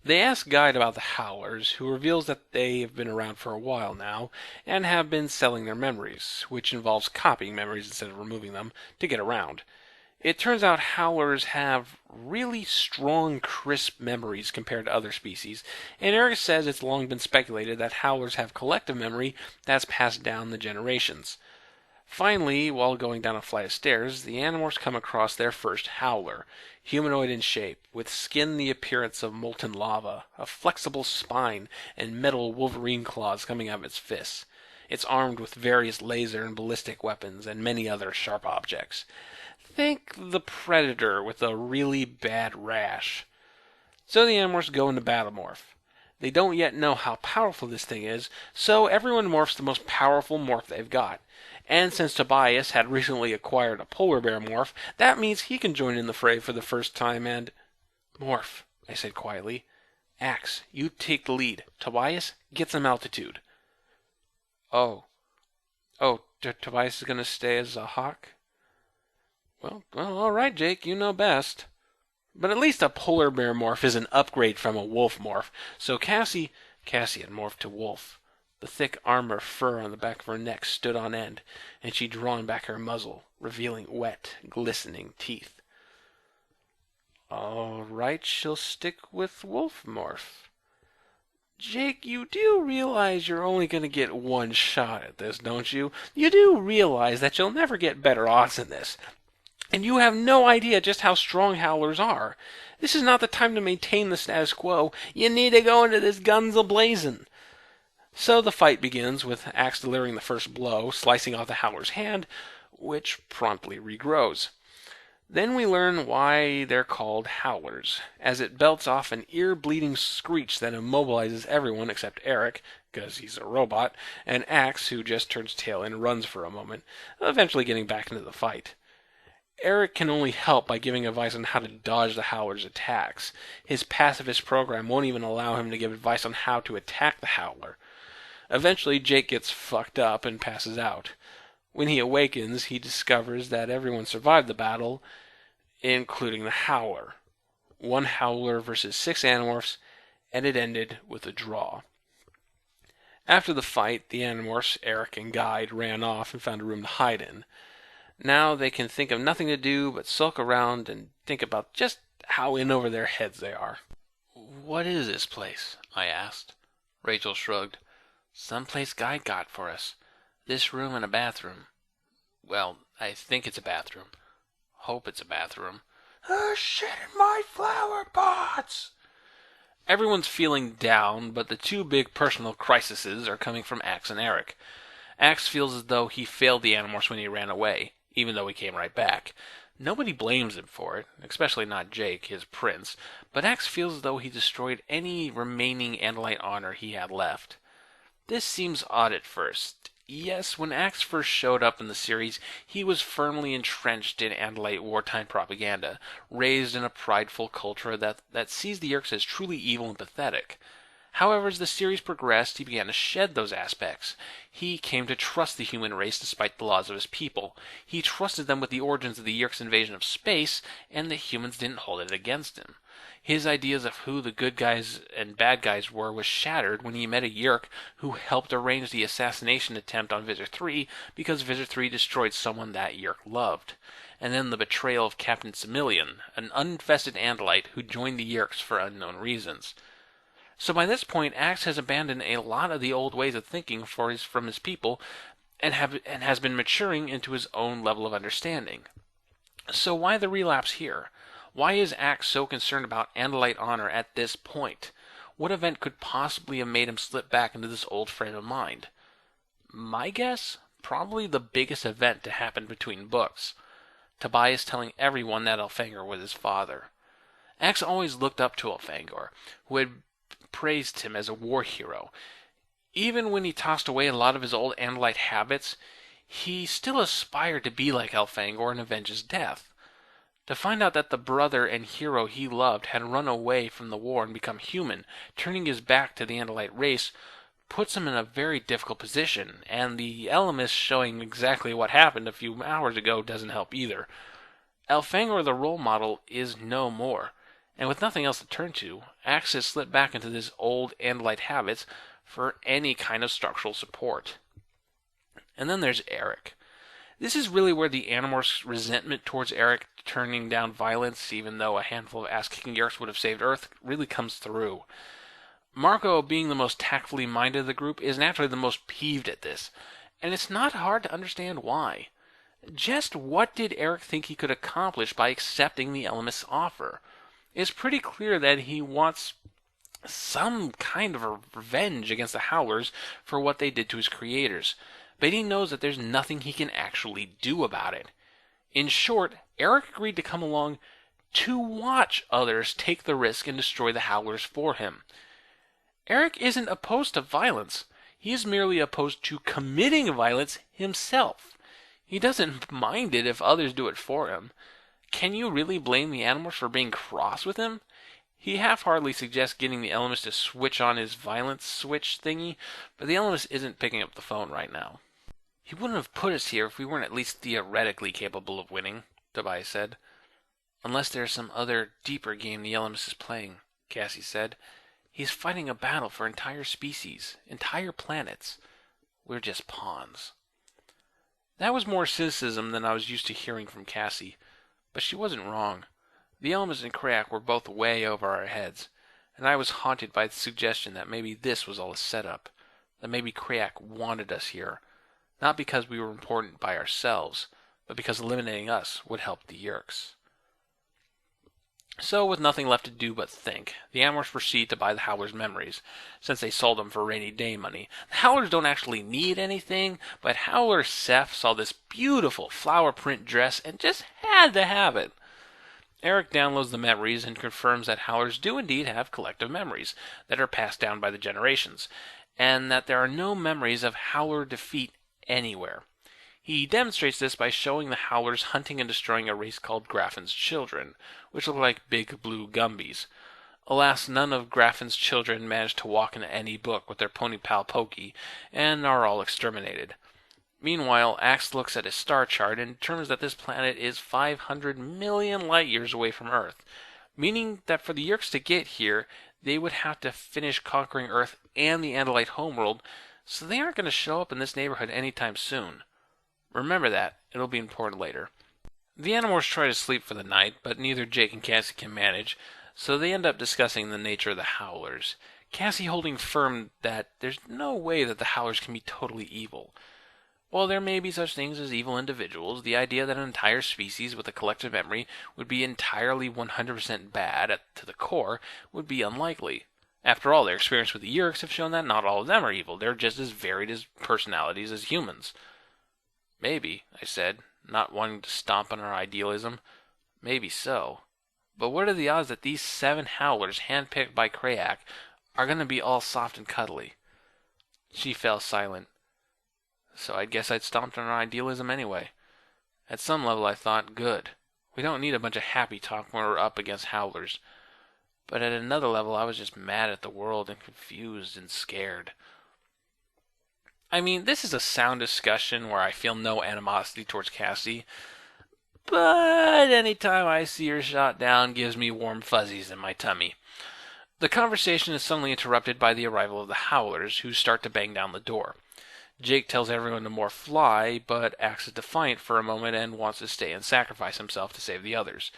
They ask Guide about the Howlers, who reveals that they have been around for a while now and have been selling their memories, which involves copying memories instead of removing them, to get around. It turns out Howlers have really strong, crisp memories compared to other species, and Eric says it's long been speculated that Howlers have collective memory that's passed down the generations. Finally, while going down a flight of stairs, the Animorphs come across their first Howler, humanoid in shape, with skin the appearance of molten lava, a flexible spine, and metal Wolverine claws coming out of its fists. It's armed with various laser and ballistic weapons and many other sharp objects. Think the Predator with a really bad rash. So the Animorphs go into battle morph. They don't yet know how powerful this thing is, so everyone morphs the most powerful morph they've got. And since Tobias had recently acquired a polar bear morph, that means he can join in the fray for the first time and... Morph, I said quietly. Axe, you take the lead. Tobias, get some altitude. Oh. Tobias is going to stay as a hawk? Well, all right, Jake, you know best. But at least a polar bear morph is an upgrade from a wolf morph, so Cassie had morphed to wolf. The thick armor fur on the back of her neck stood on end, and she'd drawn back her muzzle, revealing wet, glistening teeth. All right, she'll stick with wolf morph. Jake, you do realize you're only going to get one shot at this, don't you? You do realize that you'll never get better odds than this. And you have no idea just how strong Howlers are. This is not the time to maintain the status quo. You need to go into this guns a-blazing. So the fight begins, with Axe delivering the first blow, slicing off the Howler's hand, which promptly regrows. Then we learn why they're called Howlers, as it belts off an ear-bleeding screech that immobilizes everyone except Eric, because he's a robot, and Axe, who just turns tail and runs for a moment, eventually getting back into the fight. Eric can only help by giving advice on how to dodge the Howler's attacks. His pacifist program won't even allow him to give advice on how to attack the Howler. Eventually, Jake gets fucked up and passes out. When he awakens, he discovers that everyone survived the battle, including the Howler. One Howler versus 6 Animorphs, and it ended with a draw. After the fight, the Animorphs, Eric and Guide, ran off and found a room to hide in. Now they can think of nothing to do but sulk around and think about just how in over their heads they are. "What is this place?" I asked. Rachel shrugged. "Some place Guide got for us. This room and a bathroom. Well, I think it's a bathroom. Hope it's a bathroom." Shit in my flower pots! Everyone's feeling down, but the two big personal crises are coming from Axe and Eric. Axe feels as though he failed the Animorphs when he ran away, even though he came right back. Nobody blames him for it, especially not Jake, his prince, but Axe feels as though he destroyed any remaining Andalite honor he had left. This seems odd at first. Yes, when Axe first showed up in the series, he was firmly entrenched in Andalite wartime propaganda, raised in a prideful culture that sees the Yeerks as truly evil and pathetic. However, as the series progressed, he began to shed those aspects. He came to trust the human race despite the laws of his people. He trusted them with the origins of the Yeerks' invasion of space, and the humans didn't hold it against him. His ideas of who the good guys and bad guys were was shattered when he met a Yeerk who helped arrange the assassination attempt on Visor 3 because Visor 3 destroyed someone that Yeerk loved. And then the betrayal of Captain Similian, an uninfested Andalite who joined the Yeerks for unknown reasons. So by this point, Axe has abandoned a lot of the old ways of thinking from his people and has been maturing into his own level of understanding. So why the relapse here? Why is Axe so concerned about Andalite honor at this point? What event could possibly have made him slip back into this old frame of mind? My guess? Probably the biggest event to happen between books. Tobias telling everyone that Elfangor was his father. Axe always looked up to Elfangor, who had praised him as a war hero. Even when he tossed away a lot of his old Andalite habits, he still aspired to be like Elfangor and avenge his death. To find out that the brother and hero he loved had run away from the war and become human, turning his back to the Andalite race, puts him in a very difficult position, and the Ellimist showing exactly what happened a few hours ago doesn't help either. Elfangor the role model is no more. And with nothing else to turn to, Axis slipped back into his old Andalite habits for any kind of structural support. And then there's Eric. This is really where the Animorphs' resentment towards Eric turning down violence, even though a handful of ass-kicking Yerks would have saved Earth, really comes through. Marco, being the most tactfully minded of the group, is naturally the most peeved at this, and it's not hard to understand why. Just what did Eric think he could accomplish by accepting the Ellimist's offer? It's pretty clear that he wants some kind of a revenge against the Howlers for what they did to his creators, but he knows that there's nothing he can actually do about it. In short, Eric agreed to come along to watch others take the risk and destroy the Howlers for him. Eric isn't opposed to violence. He is merely opposed to committing violence himself. He doesn't mind it if others do it for him. Can you really blame the Animorphs for being cross with him? He half-heartedly suggests getting the Ellimist to switch on his violence switch thingy, but the Ellimist isn't picking up the phone right now. He wouldn't have put us here if we weren't at least theoretically capable of winning, Tobias said. Unless there's some other, deeper game the Ellimist is playing, Cassie said. He's fighting a battle for entire species, entire planets. We're just pawns. That was more cynicism than I was used to hearing from Cassie, but she wasn't wrong. The Ellimist and Crack were both way over our heads, and I was haunted by the suggestion that maybe this was all a setup, that maybe Crack wanted us here, not because we were important by ourselves, but because eliminating us would help the Yerks. So, with nothing left to do but think, the Animorphs proceed to buy the Howlers' memories, since they sold them for rainy day money. The Howlers don't actually need anything, but Howler Seth saw this beautiful flower print dress and just had to have it. Eric downloads the memories and confirms that Howlers do indeed have collective memories that are passed down by the generations, and that there are no memories of Howler defeat anywhere. He demonstrates this by showing the Howlers hunting and destroying a race called Graffin's Children, which look like big blue Gumbies. Alas, none of Graffin's children managed to walk into any book with their pony pal Pokey, and are all exterminated. Meanwhile, Axe looks at his star chart and determines that this planet is 500 million light years away from Earth, meaning that for the Yerks to get here, they would have to finish conquering Earth and the Andalite homeworld, so they aren't going to show up in this neighborhood anytime soon. Remember that. It'll be important later. The Animorphs try to sleep for the night, but neither Jake and Cassie can manage, so they end up discussing the nature of the Howlers. Cassie holding firm that there's no way that the Howlers can be totally evil. While there may be such things as evil individuals, the idea that an entire species with a collective memory would be entirely 100% bad to the core would be unlikely. After all, their experience with the Yerks have shown that not all of them are evil. They're just as varied as personalities as humans. Maybe, I said, not wanting to stomp on our idealism. Maybe so. But what are the odds that these 7 Howlers, handpicked by Crayak, are going to be all soft and cuddly? She fell silent. So I guess I'd stomped on our idealism anyway. At some level I thought, good. We don't need a bunch of happy talk when we're up against Howlers. But at another level I was just mad at the world and confused and scared. I mean, this is a sound discussion where I feel no animosity towards Cassie, but any time I see her shot down gives me warm fuzzies in my tummy. The conversation is suddenly interrupted by the arrival of the Howlers, who start to bang down the door. Jake tells everyone to more fly, but acts defiant for a moment and wants to stay and sacrifice himself to save the others.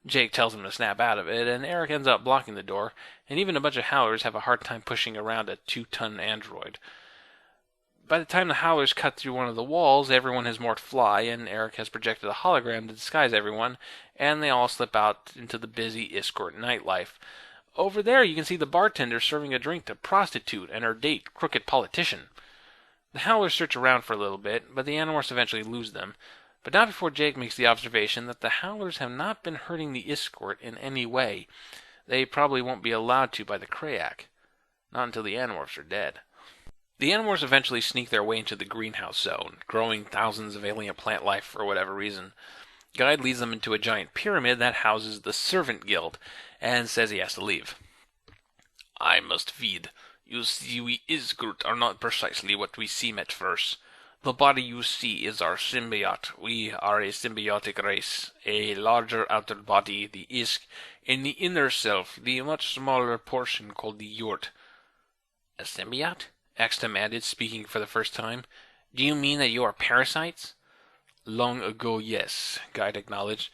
Jake tells him to snap out of it, and Eric ends up blocking the door, and even a bunch of Howlers have a hard time pushing around a 2-ton android. By the time the Howlers cut through one of the walls, everyone has morphed fly, and Eric has projected a hologram to disguise everyone, and they all slip out into the busy escort nightlife. Over there you can see the bartender serving a drink to prostitute and her date, crooked politician. The Howlers search around for a little bit, but the Animorphs eventually lose them, but not before Jake makes the observation that the Howlers have not been hurting the escort in any way. They probably won't be allowed to by the Crayak. Not until the Animorphs are dead. The Animorphs eventually sneak their way into the greenhouse zone, growing thousands of alien plant life for whatever reason. Guide leads them into a giant pyramid that houses the Servant Guild, and says he has to leave. I must feed. You see, we Isgrut are not precisely what we seem at first. The body you see is our symbiote. We are a symbiotic race. A larger outer body, the isk, and the inner self, the much smaller portion called the yurt. A symbiote? X demanded, speaking for the first time. Do you mean that you are parasites? Long ago, yes, Guide acknowledged.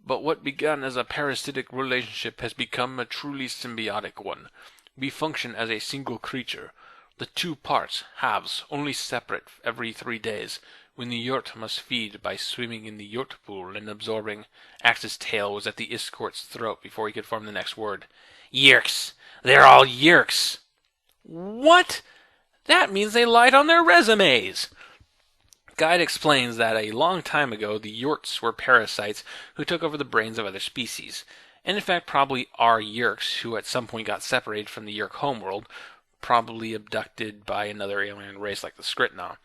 But what began as a parasitic relationship has become a truly symbiotic one. We function as a single creature. The two parts, halves, only separate every 3 days, when the yurt must feed by swimming in the yurt pool and absorbing. Axe's tail was at the escort's throat before he could form the next word. Yerks! They're all yerks! What? That means they lied on their resumes! Guide explains that a long time ago the yurts were parasites who took over the brains of other species, and in fact probably are yerks who at some point got separated from the yerk homeworld, probably abducted by another alien race like the Skritna.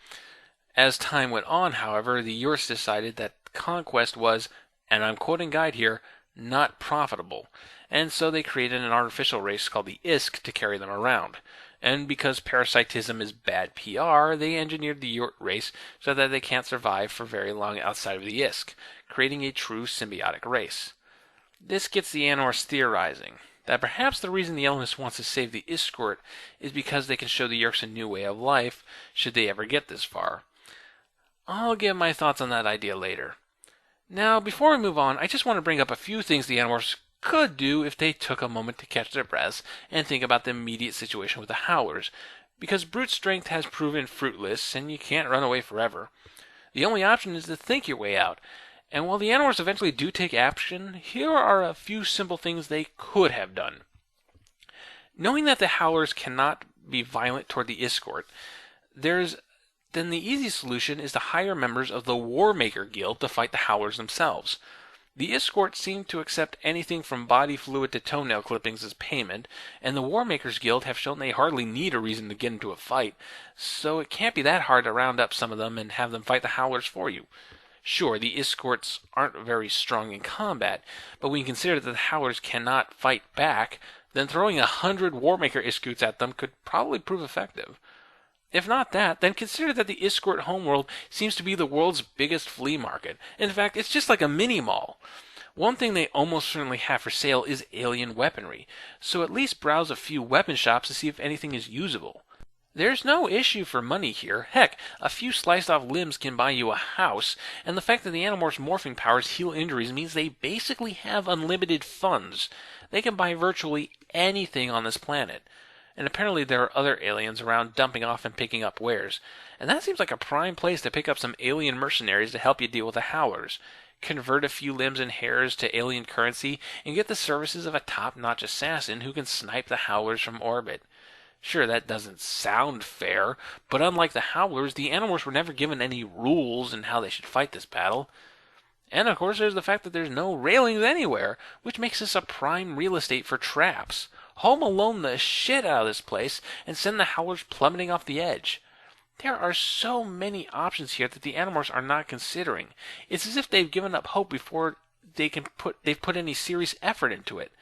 As time went on, however, the Yurts decided that conquest was, and I'm quoting Guide here, not profitable, and so they created an artificial race called the Isk to carry them around. And because parasitism is bad PR, they engineered the Yurt race so that they can't survive for very long outside of the Isk, creating a true symbiotic race. This gets the Animorphs theorizing that perhaps the reason the Elements wants to save the escort is because they can show the Yerks a new way of life, should they ever get this far. I'll give my thoughts on that idea later. Now, before we move on, I just want to bring up a few things the Animorphs could do if they took a moment to catch their breaths and think about the immediate situation with the Howlers, because brute strength has proven fruitless, and you can't run away forever. The only option is to think your way out. And while the Animorphs eventually do take action, here are a few simple things they could have done. Knowing that the Howlers cannot be violent toward the escort, then the easy solution is to hire members of the Warmaker Guild to fight the Howlers themselves. The escort seem to accept anything from body fluid to toenail clippings as payment, and the Warmakers Guild have shown they hardly need a reason to get into a fight, so it can't be that hard to round up some of them and have them fight the Howlers for you. Sure, the escorts aren't very strong in combat, but when you consider that the Howlers cannot fight back, then throwing 100 Warmaker escorts at them could probably prove effective. If not that, then consider that the escort homeworld seems to be the world's biggest flea market. In fact, it's just like a mini-mall. One thing they almost certainly have for sale is alien weaponry, so at least browse a few weapon shops to see if anything is usable. There's no issue for money here. Heck, a few sliced-off limbs can buy you a house, and the fact that the Animorphs' morphing powers heal injuries means they basically have unlimited funds. They can buy virtually anything on this planet. And apparently there are other aliens around dumping off and picking up wares. And that seems like a prime place to pick up some alien mercenaries to help you deal with the Howlers. Convert a few limbs and hairs to alien currency, and get the services of a top-notch assassin who can snipe the Howlers from orbit. Sure, that doesn't sound fair, but unlike the Howlers, the Animorphs were never given any rules in how they should fight this battle. And of course there's the fact that there's no railings anywhere, which makes this a prime real estate for traps. Home Alone the shit out of this place and send the Howlers plummeting off the edge. There are so many options here that the Animorphs are not considering. It's as if they've given up hope before they've put any serious effort into it.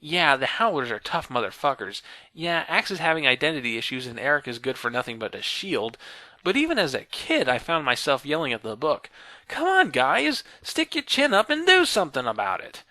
Yeah, the Howlers are tough motherfuckers. Yeah, Axe is having identity issues and Eric is good for nothing but a shield. But even as a kid, I found myself yelling at the book, "Come on, guys! Stick your chin up and do something about it!"